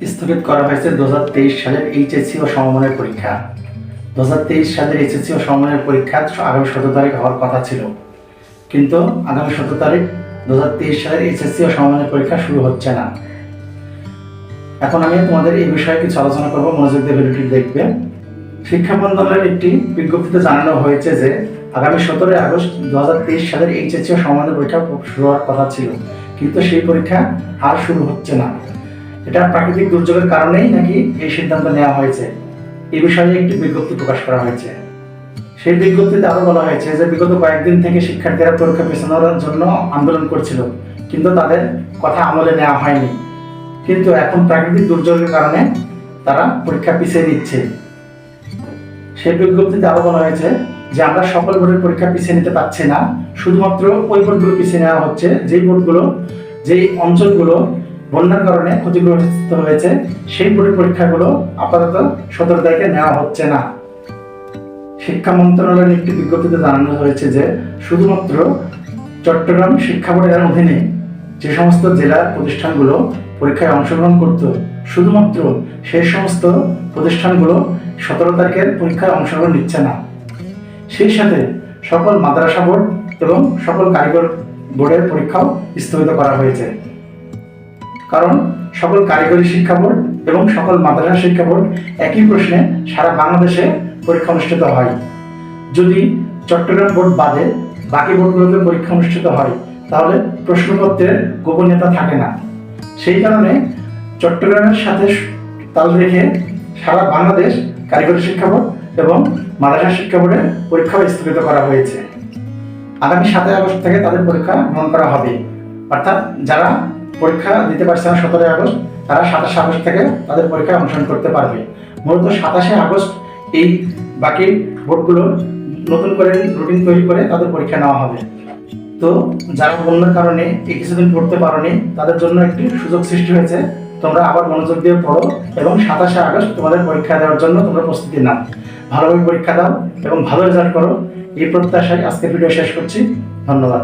স্থগিত করা হয়েছে 2023 সালের এইচএসসি ও সমমানের পরীক্ষা। 2023 সালের এইচএসসি ও সমমানের পরীক্ষা আগামী 17 তারিখ হওয়ার কথা ছিল, কিন্তু আগামী 17 তারিখ 2023 সালের এইচএসসি ও সমমানের পরীক্ষা শুরু হচ্ছে না। এখন আমি তোমাদের এই বিষয়ে কিছু আলোচনা করব, মনোযোগ দিয়ে ভিডিওটি দেখবে। শিক্ষা মন্ত্রণালয়ের একটি বিজ্ঞপ্তিতে জানানো হয়েছে যে আগামী 17 আগস্ট 2023 সালের এইচএসসি ও সমমানের পরীক্ষা শুরু হওয়ার কথা ছিল, কিন্তু সেই পরীক্ষা আর শুরু হচ্ছে না। এটা প্রাকৃতিক দুর্যোগের কারণেই নাকি এই সিদ্ধান্ত নেওয়া হয়েছে, এই বিষয়ে একটি বিজ্ঞপ্তি প্রকাশ করা হয়েছে। সেই বিজ্ঞপ্তিতে আরো বলা হয়েছে যে বিগত কয়েকদিন থেকে শিক্ষার্থীরা পরীক্ষা পেছানোর জন্য আন্দোলন করছিল, কিন্তু তাদের কথা আমলে নেওয়া হয়নি। কিন্তু এখন প্রাকৃতিক দুর্যোগের কারণে তারা পরীক্ষা পিছিয়ে নিচ্ছে। সেই বিজ্ঞপ্তিতে আরো বলা হয়েছে যে আমরা সকল বোর্ডের পরীক্ষা পিছিয়ে নিতে পারছি না, শুধুমাত্র ওই বোর্ডগুলো পিছিয়ে নেওয়া হচ্ছে যেই বোর্ডগুলো, যেই অঞ্চলগুলো বন্যার কারণে ক্ষতিগ্রস্ত হয়েছে, সেই বোর্ডের পরীক্ষাগুলো আপাতত 17 তারিখে নেওয়া হচ্ছে না। শিক্ষা মন্ত্রণালয়ের একটি বিজ্ঞপ্তিতে জানানো হয়েছে যে শুধুমাত্র চট্টগ্রাম শিক্ষা বোর্ডের অধীনে যে সমস্ত জেলার প্রতিষ্ঠানগুলো পরীক্ষায় অংশগ্রহণ করত, শুধুমাত্র সেই সমস্ত প্রতিষ্ঠানগুলো 17 তারিখের পরীক্ষায় অংশগ্রহণ নিচ্ছে না। সেই সাথে সকল মাদ্রাসা বোর্ড এবং সকল কারিগর বোর্ডের পরীক্ষাও স্থগিত করা হয়েছে, কারণ সকল কারিগরি শিক্ষা বোর্ড এবং সকল মাদ্রাসা শিক্ষা বোর্ড একই প্রশ্নে সারা বাংলাদেশে পরীক্ষা অনুষ্ঠিত হয়। যদি চট্টগ্রাম বোর্ড বাদে বাকি বোর্ডগুলোতে পরীক্ষা অনুষ্ঠিত হয়, তাহলে প্রশ্নপত্রের গোপনীয়তা থাকে না। সেই কারণে চট্টগ্রামের সাথে তাল রেখে সারা বাংলাদেশ কারিগরি শিক্ষা বোর্ড এবং মাদ্রাসা শিক্ষা বোর্ডের পরীক্ষা স্থগিত করা হয়েছে। আগামী 7 আগস্ট থেকে তাদের পরীক্ষা গ্রহণ করা হবে, অর্থাৎ যারা পরীক্ষা দিতে পারছে না 17 আগস্ট, তারা 27 আগস্ট থেকে তাদের পরীক্ষায় অংশগ্রহণ করতে পারবে। মূলত 27 আগস্ট এই বাকি বোর্ডগুলো নতুন করে রুটিন তৈরি করে তাদের পরীক্ষা নেওয়া হবে। তো যারা বন্যার কারণে এই কিছুদিন পড়তে পারোনি, তাদের জন্য একটি সুযোগ সৃষ্টি হয়েছে। তোমরা আবার মনোযোগ দিয়ে পড়ো এবং 27 আগস্ট তোমাদের পরীক্ষা দেওয়ার জন্য তোমরা প্রস্তুতি নাও। ভালোভাবে পরীক্ষা দাও এবং ভালো রেজাল্ট করো, এই প্রত্যাশায় আজকের ভিডিও শেষ করছি। ধন্যবাদ।